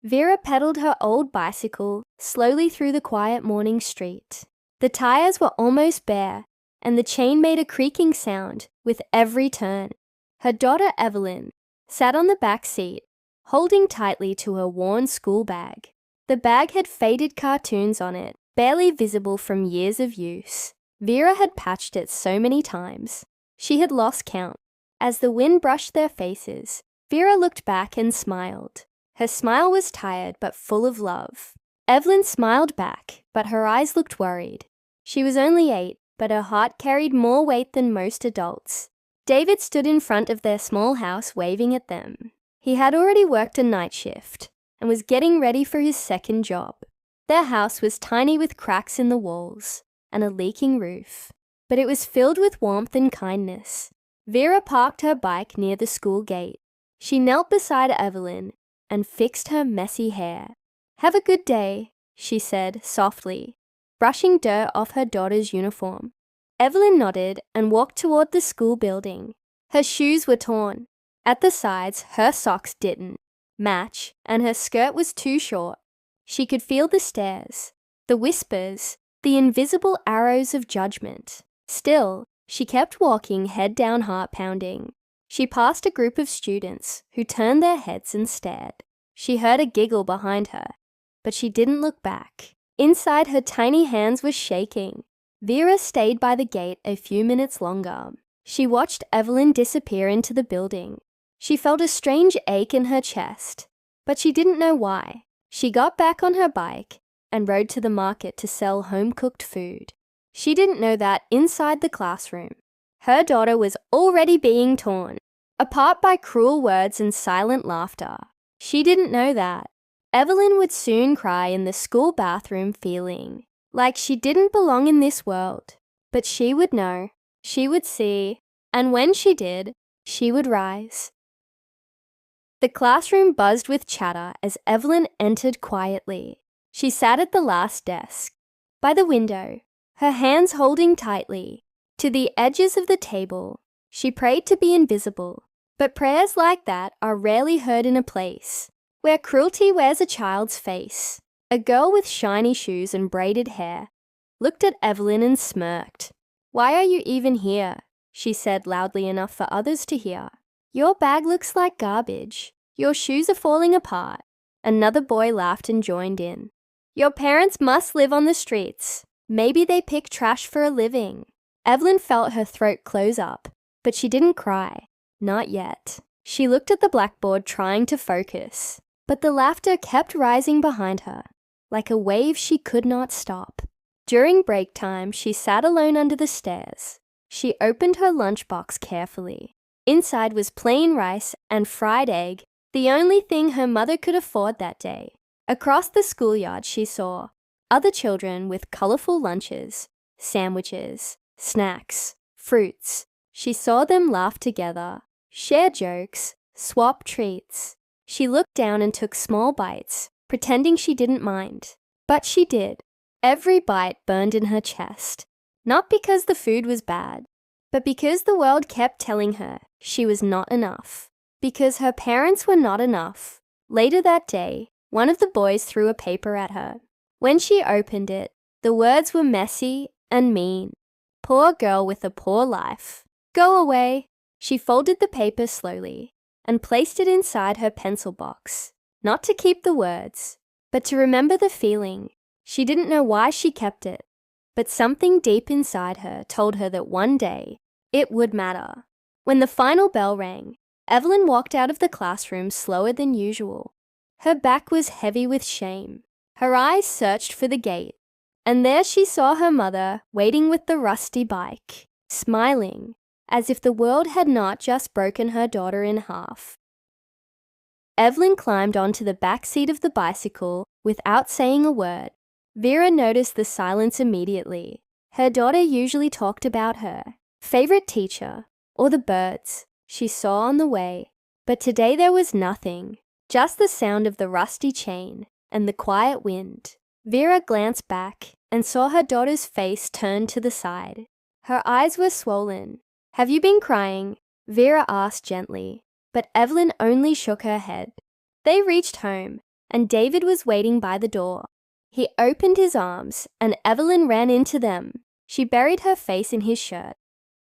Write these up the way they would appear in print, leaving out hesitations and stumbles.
Vera pedaled her old bicycle slowly through the quiet morning street. The tires were almost bare, and the chain made a creaking sound with every turn. Her daughter Evelyn sat on the back seat, holding tightly to her worn school bag. The bag had faded cartoons on it, barely visible from years of use. Vera had patched it so many times. She had lost count. As the wind brushed their faces, Vera looked back and smiled. Her smile was tired but full of love. Evelyn smiled back, but her eyes looked worried. She was only 8, but her heart carried more weight than most adults. David stood in front of their small house waving at them. He had already worked a night shift and was getting ready for his second job. Their house was tiny with cracks in the walls and a leaking roof, but it was filled with warmth and kindness. Vera parked her bike near the school gate. She knelt beside Evelyn and fixed her messy hair. "Have a good day," she said softly, brushing dirt off her daughter's uniform. Evelyn nodded and walked toward the school building. Her shoes were torn. At the sides, her socks didn't match, and her skirt was too short. She could feel the stares, the whispers, the invisible arrows of judgment. Still, she kept walking, head down, heart pounding. She passed a group of students who turned their heads and stared. She heard a giggle behind her, but she didn't look back. Inside, her tiny hands were shaking. Vera stayed by the gate a few minutes longer. She watched Evelyn disappear into the building. She felt a strange ache in her chest, but she didn't know why. She got back on her bike and rode to the market to sell home-cooked food. She didn't know that inside the classroom, her daughter was already being torn apart by cruel words and silent laughter. She didn't know that. Evelyn would soon cry in the school bathroom, feeling like she didn't belong in this world. But she would know, she would see, and when she did, she would rise. The classroom buzzed with chatter as Evelyn entered quietly. She sat at the last desk, by the window, her hands holding tightly to the edges of the table. She prayed to be invisible, but prayers like that are rarely heard in a place where cruelty wears a child's face. A girl with shiny shoes and braided hair looked at Evelyn and smirked. "Why are you even here?" she said loudly enough for others to hear. "Your bag looks like garbage. Your shoes are falling apart." Another boy laughed and joined in. "Your parents must live on the streets. Maybe they pick trash for a living." Evelyn felt her throat close up, but she didn't cry. Not yet. She looked at the blackboard trying to focus, but the laughter kept rising behind her, like a wave she could not stop. During break time, she sat alone under the stairs. She opened her lunchbox carefully. Inside was plain rice and fried egg, the only thing her mother could afford that day. Across the schoolyard she saw other children with colorful lunches, sandwiches, snacks, fruits. She saw them laugh together, share jokes, swap treats. She looked down and took small bites, pretending she didn't mind. But she did. Every bite burned in her chest, not because the food was bad, but because the world kept telling her she was not enough, because her parents were not enough. Later that day, one of the boys threw a paper at her. When she opened it, the words were messy and mean. "Poor girl with a poor life. Go away." She folded the paper slowly and placed it inside her pencil box, not to keep the words, but to remember the feeling. She didn't know why she kept it, but something deep inside her told her that one day it would matter. When the final bell rang, Evelyn walked out of the classroom slower than usual. Her back was heavy with shame. Her eyes searched for the gate, and there she saw her mother waiting with the rusty bike, smiling, as if the world had not just broken her daughter in half. Evelyn climbed onto the back seat of the bicycle without saying a word. Vera noticed the silence immediately. Her daughter usually talked about her favorite teacher or the birds she saw on the way, but today there was nothing, just the sound of the rusty chain and the quiet wind. Vera glanced back and saw her daughter's face turned to the side. Her eyes were swollen. "Have you been crying?" Vera asked gently, but Evelyn only shook her head. They reached home, and David was waiting by the door. He opened his arms, and Evelyn ran into them. She buried her face in his shirt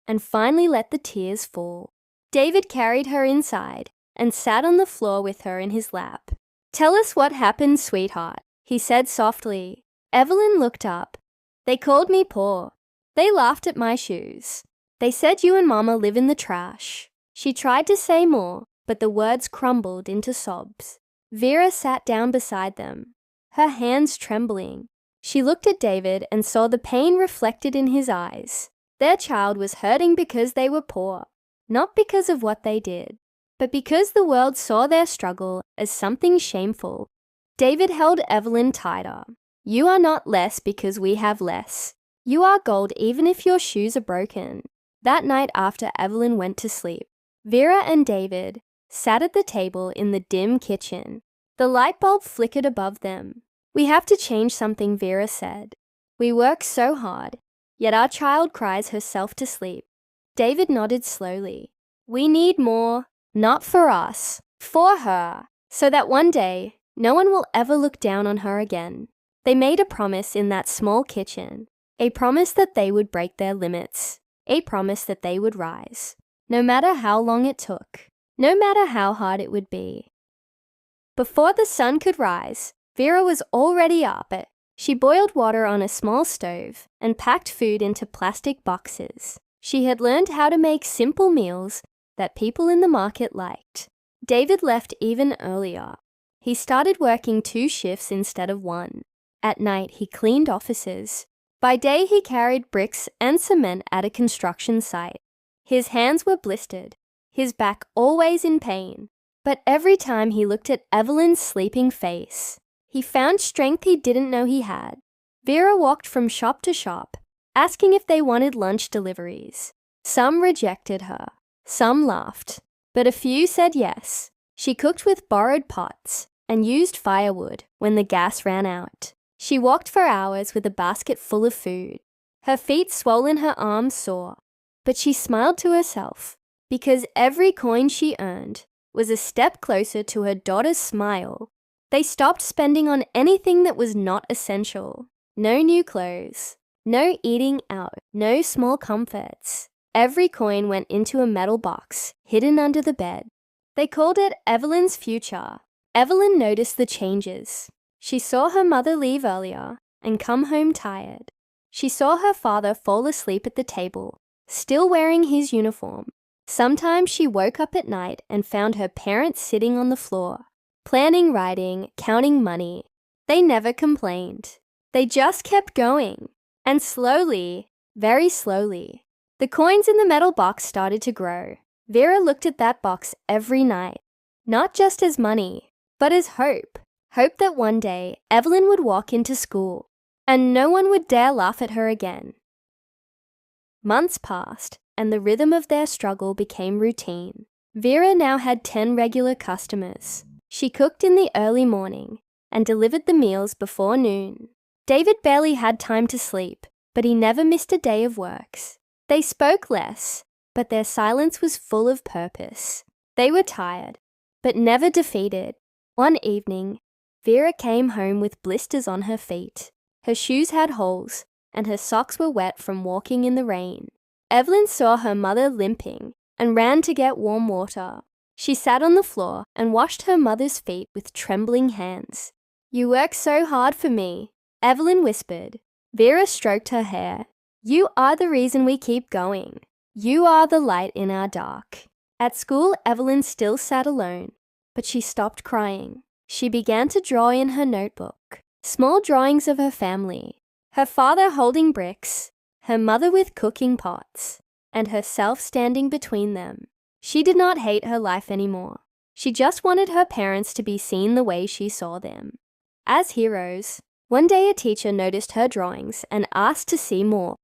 and finally let the tears fall. David carried her inside and sat on the floor with her in his lap. "Tell us what happened, sweetheart," he said softly. Evelyn looked up. "They called me poor. They laughed at my shoes. They said you and Mama live in the trash." She tried to say more, but the words crumbled into sobs. Vera sat down beside them, her hands trembling. She looked at David and saw the pain reflected in his eyes. Their child was hurting because they were poor, not because of what they did, but because the world saw their struggle as something shameful. David held Evelyn tighter. "You are not less because we have less. You are gold even if your shoes are broken." That night after Evelyn went to sleep, Vera and David sat at the table in the dim kitchen. The light bulb flickered above them. "We have to change something," Vera said. "We work so hard, yet our child cries herself to sleep." David nodded slowly. "We need more, not for us, for her, so that one day no one will ever look down on her again." They made a promise in that small kitchen, a promise that they would break their limits, a promise that they would rise, no matter how long it took, no matter how hard it would be. Before the sun could rise, Vera was already up. She boiled water on a small stove and packed food into plastic boxes. She had learned how to make simple meals that people in the market liked. David left even earlier. He started working 2 shifts instead of 1. At night, he cleaned offices. By day, he carried bricks and cement at a construction site. His hands were blistered, his back always in pain. But every time he looked at Evelyn's sleeping face, he found strength he didn't know he had. Vera walked from shop to shop, asking if they wanted lunch deliveries. Some rejected her, some laughed, but a few said yes. She cooked with borrowed pots and used firewood when the gas ran out. She walked for hours with a basket full of food. Her feet swollen, her arms sore, but she smiled to herself because every coin she earned was a step closer to her daughter's smile. They stopped spending on anything that was not essential. No new clothes, no eating out, no small comforts. Every coin went into a metal box hidden under the bed. They called it Evelyn's future. Evelyn noticed the changes. She saw her mother leave earlier and come home tired. She saw her father fall asleep at the table, still wearing his uniform. Sometimes she woke up at night and found her parents sitting on the floor, planning, writing, counting money. They never complained. They just kept going. And slowly, very slowly, the coins in the metal box started to grow. Vera looked at that box every night, not just as money, but as hope. Hope that one day Evelyn would walk into school and no one would dare laugh at her again. Months passed, and the rhythm of their struggle became routine. Vera now had 10 regular customers. She cooked in the early morning and delivered the meals before noon. David barely had time to sleep, but he never missed a day of works. They spoke less, but their silence was full of purpose. They were tired, but never defeated. One evening, Vera came home with blisters on her feet. Her shoes had holes, and her socks were wet from walking in the rain. Evelyn saw her mother limping and ran to get warm water. She sat on the floor and washed her mother's feet with trembling hands. "You work so hard for me," Evelyn whispered. Vera stroked her hair. "You are the reason we keep going. You are the light in our dark." At school, Evelyn still sat alone, but she stopped crying. She began to draw in her notebook, small drawings of her family, her father holding bricks, her mother with cooking pots, and herself standing between them. She did not hate her life anymore. She just wanted her parents to be seen the way she saw them, as heroes. One day a teacher noticed her drawings and asked to see more.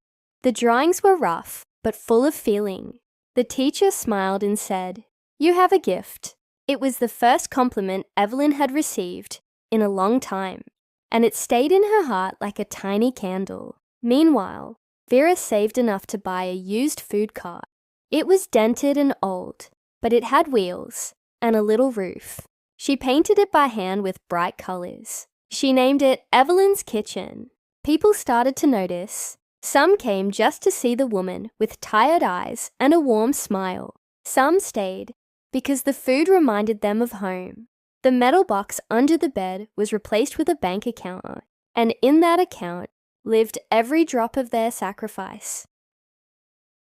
The drawings were rough, but full of feeling. The teacher smiled and said, "You have a gift." It was the first compliment Evelyn had received in a long time, and it stayed in her heart like a tiny candle. Meanwhile, Vera saved enough to buy a used food cart. It was dented and old, but it had wheels and a little roof. She painted it by hand with bright colors. She named it Evelyn's Kitchen. People started to notice. Some came just to see the woman with tired eyes and a warm smile. Some stayed because the food reminded them of home. The metal box under the bed was replaced with a bank account, and in that account lived every drop of their sacrifice.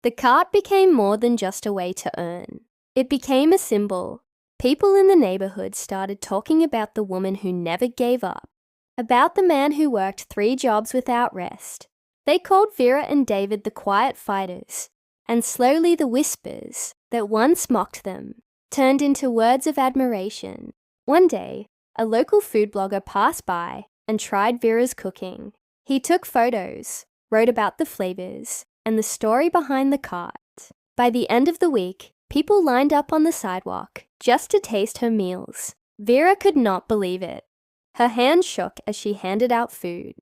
The cart became more than just a way to earn. It became a symbol. People in the neighborhood started talking about the woman who never gave up, about the man who worked 3 jobs without rest. They called Vera and David the quiet fighters, and slowly the whispers that once mocked them turned into words of admiration. One day, a local food blogger passed by and tried Vera's cooking. He took photos, wrote about the flavors, and the story behind the cart. By the end of the week, people lined up on the sidewalk just to taste her meals. Vera could not believe it. Her hands shook as she handed out food.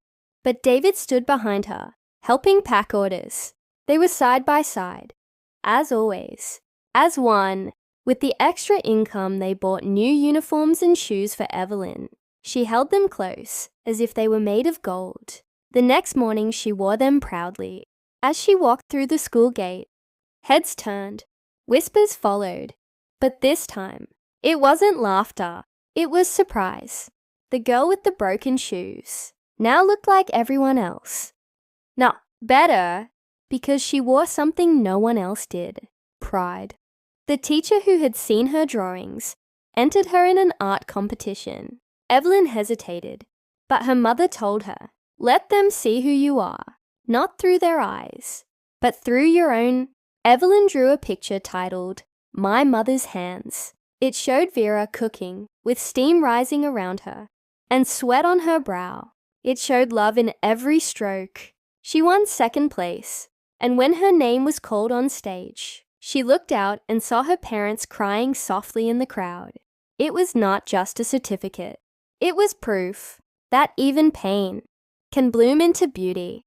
But David stood behind her, helping pack orders. They were side by side, as always, as one. With the extra income, they bought new uniforms and shoes for Evelyn. She held them close, as if they were made of gold. The next morning, she wore them proudly. As she walked through the school gate, heads turned, whispers followed. But this time, it wasn't laughter. It was surprise. The girl with the broken shoes now looked like everyone else. No, better, because she wore something no one else did. Pride. The teacher who had seen her drawings entered her in an art competition. Evelyn hesitated, but her mother told her, "Let them see who you are, not through their eyes, but through your own." Evelyn drew a picture titled, "My Mother's Hands." It showed Vera cooking, with steam rising around her, and sweat on her brow. It showed love in every stroke. She won second place, and when her name was called on stage, she looked out and saw her parents crying softly in the crowd. It was not just a certificate. It was proof that even pain can bloom into beauty.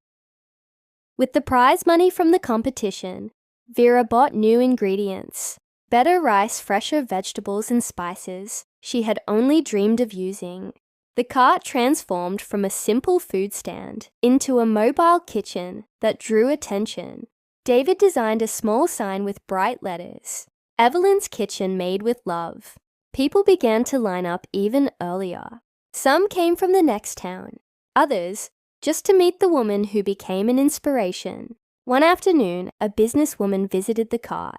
With the prize money from the competition, Vera bought new ingredients, better rice, fresher vegetables and spices she had only dreamed of using. The cart transformed from a simple food stand into a mobile kitchen that drew attention. David designed a small sign with bright letters, "Evelyn's Kitchen Made with Love." People began to line up even earlier. Some came from the next town, others just to meet the woman who became an inspiration. One afternoon, a businesswoman visited the cart.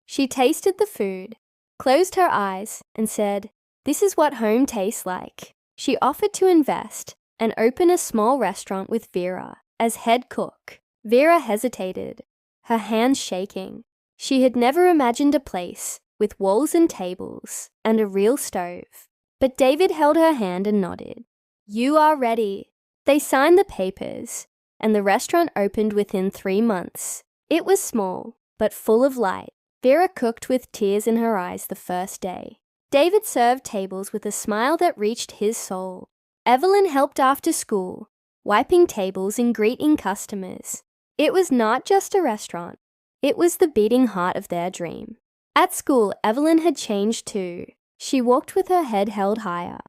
She tasted the food, closed her eyes, and said, "This is what home tastes like." She offered to invest and open a small restaurant with Vera as head cook. Vera hesitated, her hands shaking. She had never imagined a place with walls and tables and a real stove. But David held her hand and nodded. "You are ready." They signed the papers, and the restaurant opened within 3 months. It was small, but full of light. Vera cooked with tears in her eyes the first day. David served tables with a smile that reached his soul. Evelyn helped after school, wiping tables and greeting customers. It was not just a restaurant. It was the beating heart of their dream. At school, Evelyn had changed too. She walked with her head held higher.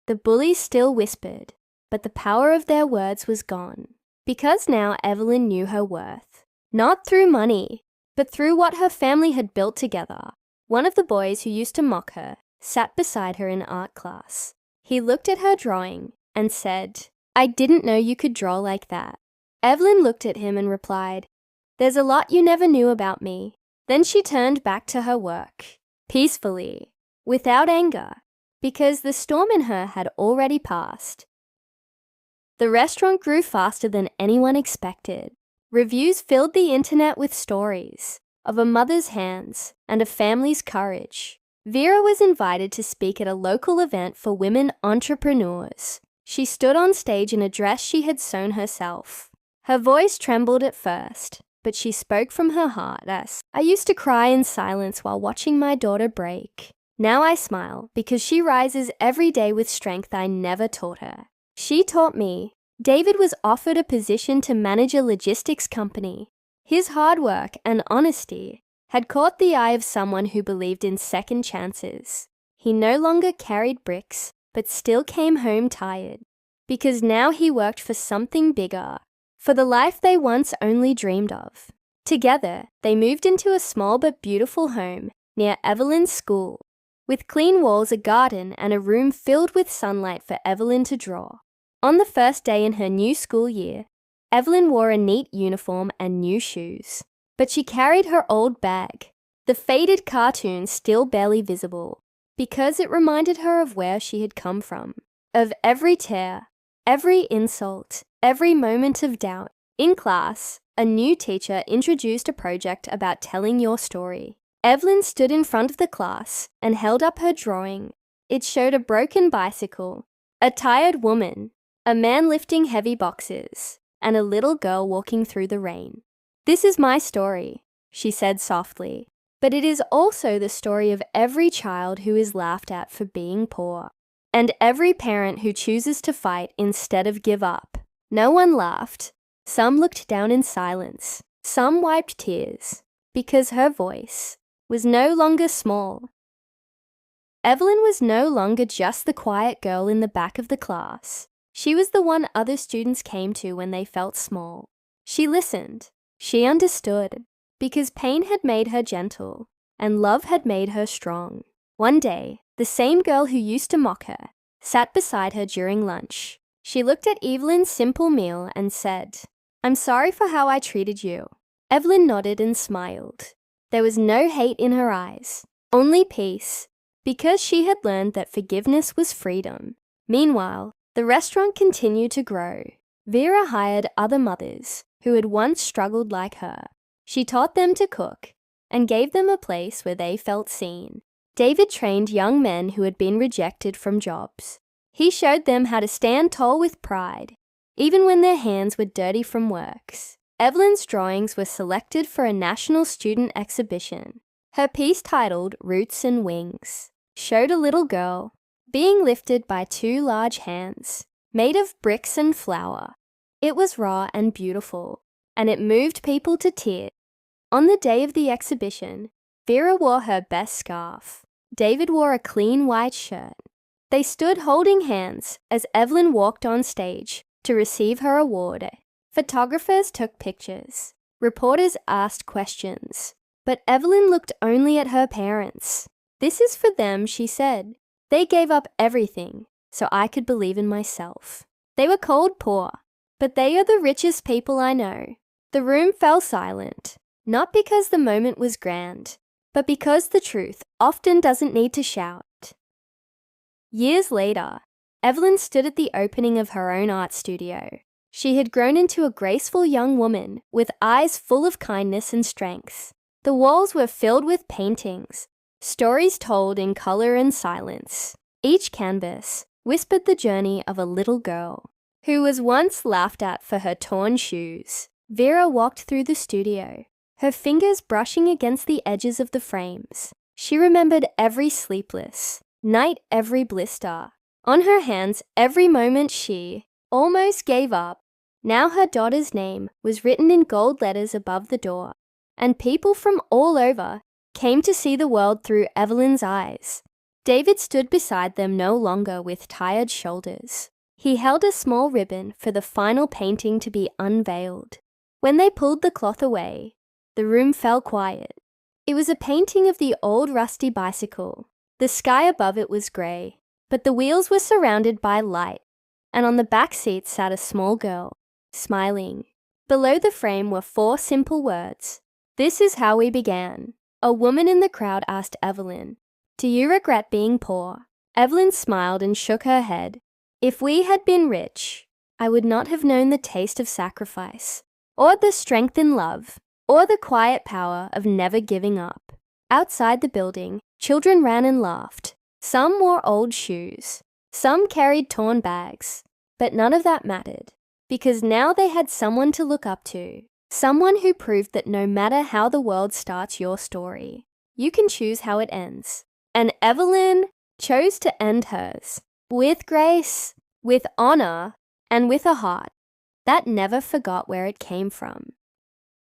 The bullies still whispered, but the power of their words was gone. Because now Evelyn knew her worth. Not through money, but through what her family had built together. One of the boys who used to mock her sat beside her in art class. He looked at her drawing and said, "I didn't know you could draw like that." Evelyn looked at him and replied, "There's a lot you never knew about me." Then she turned back to her work, peacefully, without anger, because the storm in her had already passed. The restaurant grew faster than anyone expected. Reviews filled the internet with stories of a mother's hands and a family's courage. Vera was invited to speak at a local event for women entrepreneurs. She stood on stage in a dress she had sewn herself. Her voice trembled at first, but she spoke from her heart as, "I used to cry in silence while watching my daughter break. Now I smile because she rises every day with strength I never taught her." She taught me. David was offered a position to manage a logistics company. His hard work and honesty had caught the eye of someone who believed in second chances. he no longer carried bricks, but still came home tired. Because now he worked for something bigger, for the life they once only dreamed of. Together, they moved into a small but beautiful home near Evelyn's school, with clean walls, a garden, and a room filled with sunlight for Evelyn to draw. On the first day in her new school year, Evelyn wore a neat uniform and new shoes. But she carried her old bag, the faded cartoon still barely visible, because it reminded her of where she had come from, of every tear, every insult, every moment of doubt. In class, a new teacher introduced a project about telling your story. Evelyn stood in front of the class and held up her drawing. It showed a broken bicycle, a tired woman, a man lifting heavy boxes, and a little girl walking through the rain. "This is my story," she said softly, "but it is also the story of every child who is laughed at for being poor, and every parent who chooses to fight instead of give up." No one laughed. Some looked down in silence. Some wiped tears, because her voice was no longer small. Evelyn was no longer just the quiet girl in the back of the class. She was the one other students came to when they felt small. She listened. She understood, because pain had made her gentle, and love had made her strong. One day, the same girl who used to mock her sat beside her during lunch. She looked at Evelyn's simple meal and said, "I'm sorry for how I treated you." Evelyn nodded and smiled. There was no hate in her eyes, only peace, because she had learned that forgiveness was freedom. Meanwhile, the restaurant continued to grow. Vera hired other mothers who had once struggled like her. She taught them to cook and gave them a place where they felt seen. David trained young men who had been rejected from jobs. He showed them how to stand tall with pride, even when their hands were dirty from works. Evelyn's drawings were selected for a national student exhibition. Her piece, titled "Roots and Wings," showed a little girl being lifted by two large hands, made of bricks and flour. It was raw and beautiful, and it moved people to tears. On the day of the exhibition, Vera wore her best scarf. David wore a clean white shirt. They stood holding hands as Evelyn walked on stage to receive her award. Photographers took pictures. Reporters asked questions. But Evelyn looked only at her parents. "This is for them," she said. "They gave up everything so I could believe in myself. They were called poor, but they are the richest people I know." The room fell silent, not because the moment was grand, but because the truth often doesn't need to shout. Years later, Evelyn stood at the opening of her own art studio. She had grown into a graceful young woman with eyes full of kindness and strength. The walls were filled with paintings, stories told in color and silence. Each canvas whispered the journey of a little girl who was once laughed at for her torn shoes. Vera walked through the studio, her fingers brushing against the edges of the frames. She remembered every sleepless night, every blister. On her hands, every moment she almost gave up. Now her daughter's name was written in gold letters above the door, and people from all over came to see the world through Evelyn's eyes. David stood beside them no longer with tired shoulders. He held a small ribbon for the final painting to be unveiled. When they pulled the cloth away, the room fell quiet. It was a painting of the old rusty bicycle. The sky above it was grey, but the wheels were surrounded by light, and on the back seat sat a small girl, smiling. Below the frame were 4 simple words. "This is how we began." A woman in the crowd asked Evelyn, "Do you regret being poor?" Evelyn smiled and shook her head. "If we had been rich, I would not have known the taste of sacrifice, or the strength in love, or the quiet power of never giving up." Outside the building, children ran and laughed. Some wore old shoes. Some carried torn bags. But none of that mattered, because now they had someone to look up to. Someone who proved that no matter how the world starts your story, you can choose how it ends. And Evelyn chose to end hers, with grace, with honor, and with a heart that never forgot where it came from.